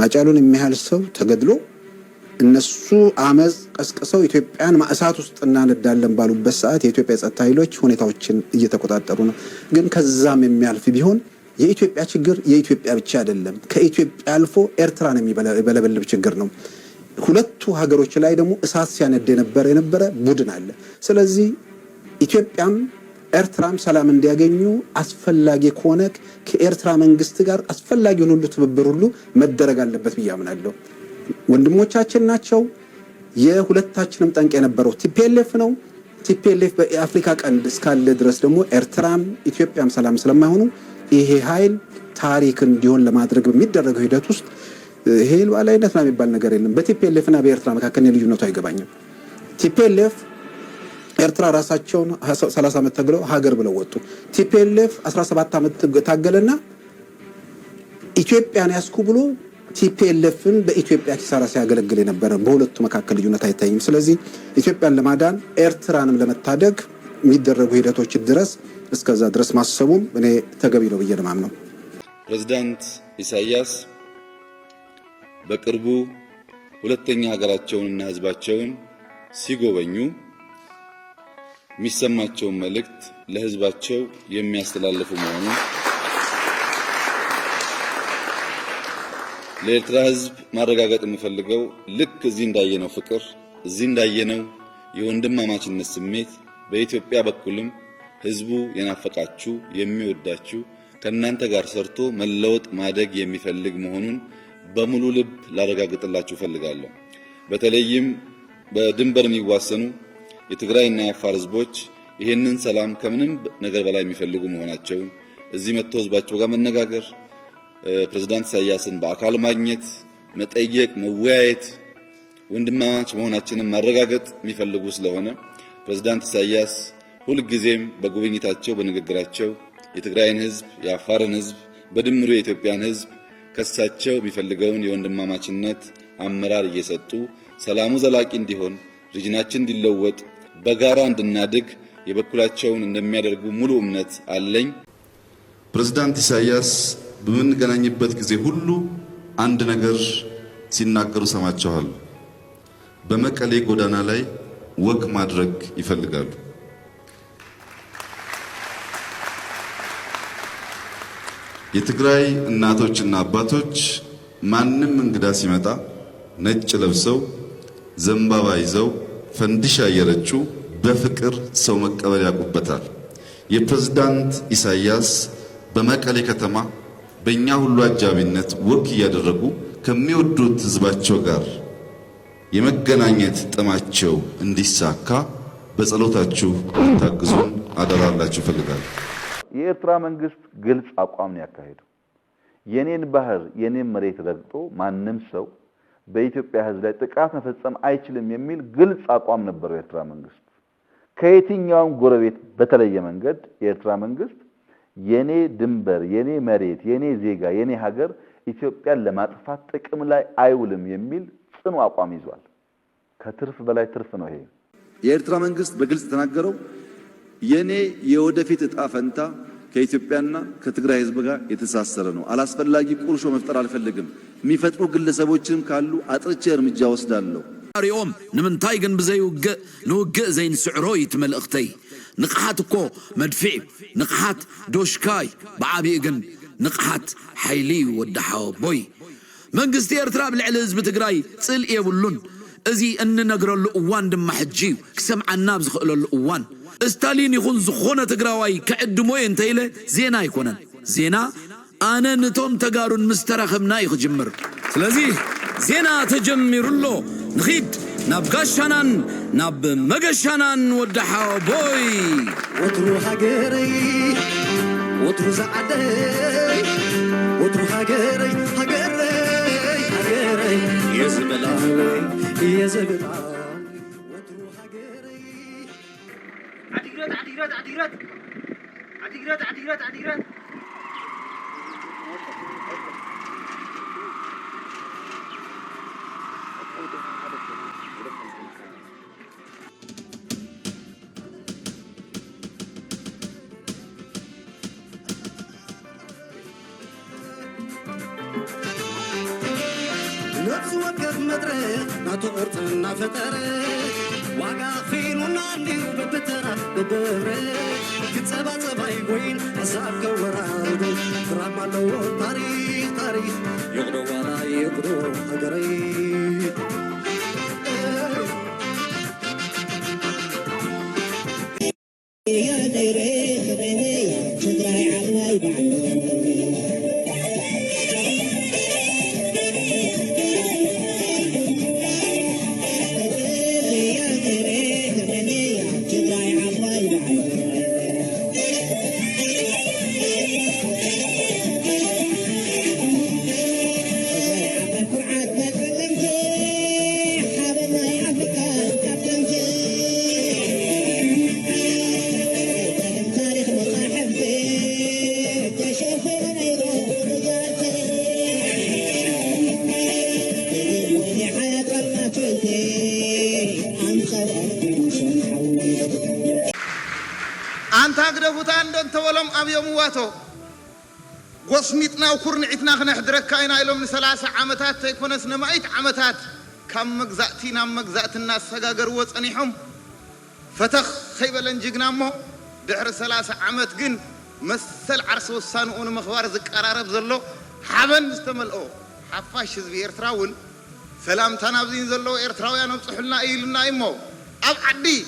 ሃጫሉን የሚያህል ሰው ተገድሎ እነሱ አመጽ ቀስቀሰው ኢትዮጵያን ማእሳት ውስጥ እናነዳለን ባሉበት ሰዓት የኢትዮጵያ ጸጥታ ኃይሎች ሁኔታዎችን እየተቆጣጠሩ ነው። ግን ከዛም የሚያልፍ ቢሆን የኢትዮጵያ ችግር የኢትዮጵያ ብቻ አይደለም። ከኢትዮጵያ አልፎ ኤርትራን የሚበለበልብ ችግር ነው። ሁለቱ ሀገሮች ላይ ደግሞ እሳት ሲያነድ የነበረ ቡድን አለ። ስለዚህ ኢትዮጵያም ኤርትራም ሰላም እንዲያገኙ አስፈላጊ ከሆነ ከኤርትራ መንግስት ጋር አስፈላጊውን ሁሉ ትብብር ሁሉ መደረግ አለበት ብዬ አምናለሁ። ወንድሞቻችን ናቸው። የሁለታችንም ጠንቅ የነበረው ቲፒኤልኤፍ ነው። ቲፒኤልኤፍ በአፍሪካ ቀንድ እስካለ ድረስ ደግሞ ኤርትራም ኢትዮጵያም ሰላም ስለማይሆኑ ይሄ ኃይል ታሪክ እንዲሆን ለማድረግ በሚደረገው ሂደት ውስጥ ይሄ ሉዓላዊነት ነው የሚባል ነገር የለም። በቲፒኤልኤፍ እና በኤርትራ መካከል ልዩነቱ አይገባኝም። ቲፒኤልኤፍ ኤርትራ ራሳቸውን 30 ዓመት ተግለው ሀገር ብለው ወጡ። ቲፒኤልኤፍ 17 ዓመት ታገለና ኢትዮጵያን ያስኩ ብሎ ቲፒኤልኤፍን በኢትዮጵያ ኪሳራ ሲያገለግል የነበረ በሁለቱ መካከል ልዩነት አይታይም። ስለዚህ ኢትዮጵያን ለማዳን ኤርትራንም ለመታደግ የሚደረጉ ሂደቶች ድረስ እስከዛ ድረስ ማሰቡም እኔ ተገቢ ነው ብዬ ነው። ፕሬዝዳንት ኢሳያስ በቅርቡ ሁለተኛ ሀገራቸውንና ህዝባቸውን ሲጎበኙ የሚሰማቸውን መልእክት ለህዝባቸው የሚያስተላልፉ መሆኑ ለኤርትራ ህዝብ ማረጋገጥ የምፈልገው ልክ እዚህ እንዳየነው ፍቅር፣ እዚህ እንዳየነው የወንድማማችነት ስሜት በኢትዮጵያ በኩልም ህዝቡ የናፈቃችሁ የሚወዳችሁ ከናንተ ጋር ሰርቶ መለወጥ ማደግ የሚፈልግ መሆኑን በሙሉ ልብ ላረጋግጥላችሁ ፈልጋለሁ። በተለይም በድንበር የሚዋሰኑ የትግራይና የአፋር ህዝቦች ይሄንን ሰላም ከምንም ነገር በላይ የሚፈልጉ መሆናቸውን እዚህ መጥተው ህዝባቸው ጋር መነጋገር፣ ፕሬዝዳንት ኢሳያስን በአካል ማግኘት፣ መጠየቅ፣ መወያየት፣ ወንድማማች መሆናችንን ማረጋገጥ የሚፈልጉ ስለሆነ ፕሬዝዳንት ኢሳያስ ሁልጊዜም በጉብኝታቸው በንግግራቸው የትግራይን ህዝብ፣ የአፋርን ህዝብ፣ በድምሩ የኢትዮጵያን ህዝብ ከሳቸው የሚፈልገውን የወንድማማችነት አመራር እየሰጡ ሰላሙ ዘላቂ እንዲሆን ሪጅናችን እንዲለወጥ በጋራ እንድናድግ የበኩላቸውን እንደሚያደርጉ ሙሉ እምነት አለኝ። ፕሬዝዳንት ኢሳያስ በምንገናኝበት ጊዜ ሁሉ አንድ ነገር ሲናገሩ ሰማቸዋል። በመቀሌ ጎዳና ላይ ወክ ማድረግ ይፈልጋሉ። የትግራይ እናቶችና አባቶች ማንም እንግዳ ሲመጣ ነጭ ለብሰው ዘንባባ ይዘው ፈንዲሻ እየረጩ በፍቅር ሰው መቀበል ያውቁበታል። የፕሬዝዳንት ኢሳያስ በመቀሌ ከተማ በእኛ ሁሉ አጃቢነት ወክ እያደረጉ ከሚወዱት ህዝባቸው ጋር የመገናኘት ጥማቸው እንዲሳካ በጸሎታችሁ ታግዙን አደራላችሁ ፈልጋለሁ። የኤርትራ መንግስት ግልጽ አቋም ነው ያካሄደው። የኔን ባህር የኔን መሬት ረግጦ ማንም ሰው በኢትዮጵያ ህዝብ ላይ ጥቃት መፈጸም አይችልም የሚል ግልጽ አቋም ነበር የኤርትራ መንግስት። ከየትኛውም ጎረቤት በተለየ መንገድ የኤርትራ መንግስት የኔ ድንበር፣ የኔ መሬት፣ የኔ ዜጋ፣ የኔ ሀገር ኢትዮጵያን ለማጥፋት ጥቅም ላይ አይውልም የሚል ጽኑ አቋም ይዟል። ከትርፍ በላይ ትርፍ ነው ይሄ። የኤርትራ መንግስት በግልጽ ተናገረው የኔ የወደፊት እጣ ፈንታ ከኢትዮጵያና ከትግራይ ህዝብ ጋር የተሳሰረ ነው። አላስፈላጊ ቁርሾ መፍጠር አልፈልግም። የሚፈጥሩ ግለሰቦችም ካሉ አጥርቼ እርምጃ ወስዳለሁ። አሪኦም ንምንታይ ግን ብዘይውግእ ንውግእ ዘይንስዕሮ ይትመልእኽተይ ንቕሓት እኮ መድፊዕ ንቕሓት ዶሽካይ ብዓብይ ግን ንቕሓት ሓይሊ ወዳሓ ቦይ መንግስቲ ኤርትራ ብልዕሊ ህዝቢ ትግራይ ጽልእ የብሉን እዚ እንነግረሉ እዋን ድማ ሕጂ ክሰምዓና ብዝኽእለሉ እዋን ስታሊን ይኹን ዝኾነ ትግራዋይ ከዕድሞ እንተይለ ዜና ይኮነን ዜና ኣነ ነቶም ተጋሩን ምስተረኸብና ይኽጅምር። ስለዚ ዜና ተጀሚሩሎ ንኺድ ናብ ጋሻናን ናብ መገሻናን ወዳሓ ቦይ ወትሩ ሃገረይ ወትሩ ዘዓደይ ወትሩ ሃገረይ ሃገረይ ሃገረይ የዝበላይ የዘግጣ ወትሩ ሃገረይ ዓዲግራት ዓዲግራት ዓዲግራት ዓዲግራት ዓዲግራት ዓዲግራት ዝወገድ መድረክ ናቱ ቅርፅና ፈጠረ ዋጋ ኺሉና እንዲሁ በብተራ በብረ ክፀባፀባይ ኮይን ሓሳብ ከወራርዱ ድራማ ኣለዎ ታሪክ ታሪክ ይቕዶ ዋላ ይቕዶ ሃገረይ يا ديري خديني تدري على أنت أقدر أنت ولم أبي مواتو وصمتنا وكرنعتنا خنحدرك كاينا إلهم 3 عامتات يكون اسنا مايت عامتات كم مجزأتنا مجزأت الناس سجاجر وصنيحهم فتخ خيبل انجقنا مو دحر 3 عامت جن مسل عرس وسان ون مخبار ذكرار بزلو حبن استملؤ حفاش زبي إرتراون سلام تنابزين زلو إرتراويان وصحلنا إيلنا إمو أب عدي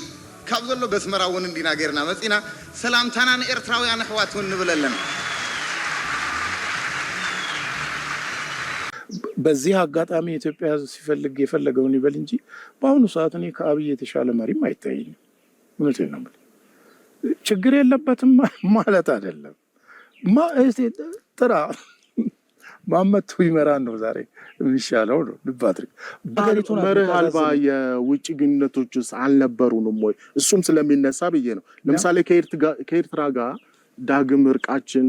كابزلو بسمراون اندينا غيرنا مسينا سلام تنان إرتراويان أحواتون نبللن በዚህ አጋጣሚ ኢትዮጵያ ሲፈልግ የፈለገውን ይበል እንጂ በአሁኑ ሰዓት እኔ ከአብይ የተሻለ መሪም አይታየኝም። እውነቴን ነው። ችግር የለበትም ማለት አይደለም። ጥራ ማመቱ ይመራን ነው ዛሬ የሚሻለው ነው። ልባትሪክ መርህ አልባ የውጭ ግንኙነቶችስ አልነበሩንም ወይ? እሱም ስለሚነሳ ብዬ ነው። ለምሳሌ ከኤርትራ ጋር ዳግም እርቃችን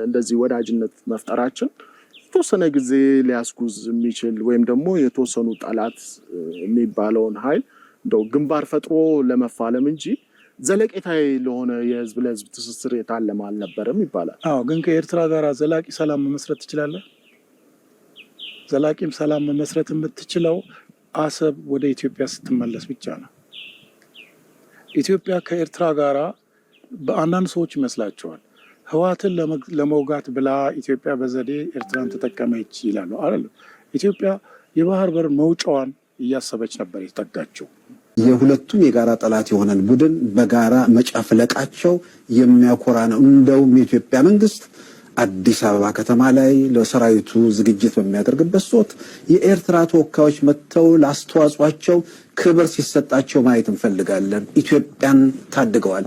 እንደዚህ ወዳጅነት መፍጠራችን የተወሰነ ጊዜ ሊያስጉዝ የሚችል ወይም ደግሞ የተወሰኑ ጠላት የሚባለውን ኃይል እንደው ግንባር ፈጥሮ ለመፋለም እንጂ ዘለቄታዊ ለሆነ የህዝብ ለህዝብ ትስስር የታለመ አልነበረም ይባላል። አዎ፣ ግን ከኤርትራ ጋር ዘላቂ ሰላም መመስረት ትችላለህ። ዘላቂም ሰላም መመስረት የምትችለው አሰብ ወደ ኢትዮጵያ ስትመለስ ብቻ ነው። ኢትዮጵያ ከኤርትራ ጋራ በአንዳንድ ሰዎች ይመስላቸዋል ህዋትን ለመውጋት ብላ ኢትዮጵያ በዘዴ ኤርትራን ተጠቀመች ይላሉ። አይደለም። ኢትዮጵያ የባህር በር መውጫዋን እያሰበች ነበር የተጠጋቸው። የሁለቱም የጋራ ጠላት የሆነን ቡድን በጋራ መጨፍለቃቸው የሚያኮራ ነው። እንደውም የኢትዮጵያ መንግስት አዲስ አበባ ከተማ ላይ ለሰራዊቱ ዝግጅት በሚያደርግበት ወቅት የኤርትራ ተወካዮች መጥተው ላስተዋጽኦአቸው ክብር ሲሰጣቸው ማየት እንፈልጋለን። ኢትዮጵያን ታድገዋል።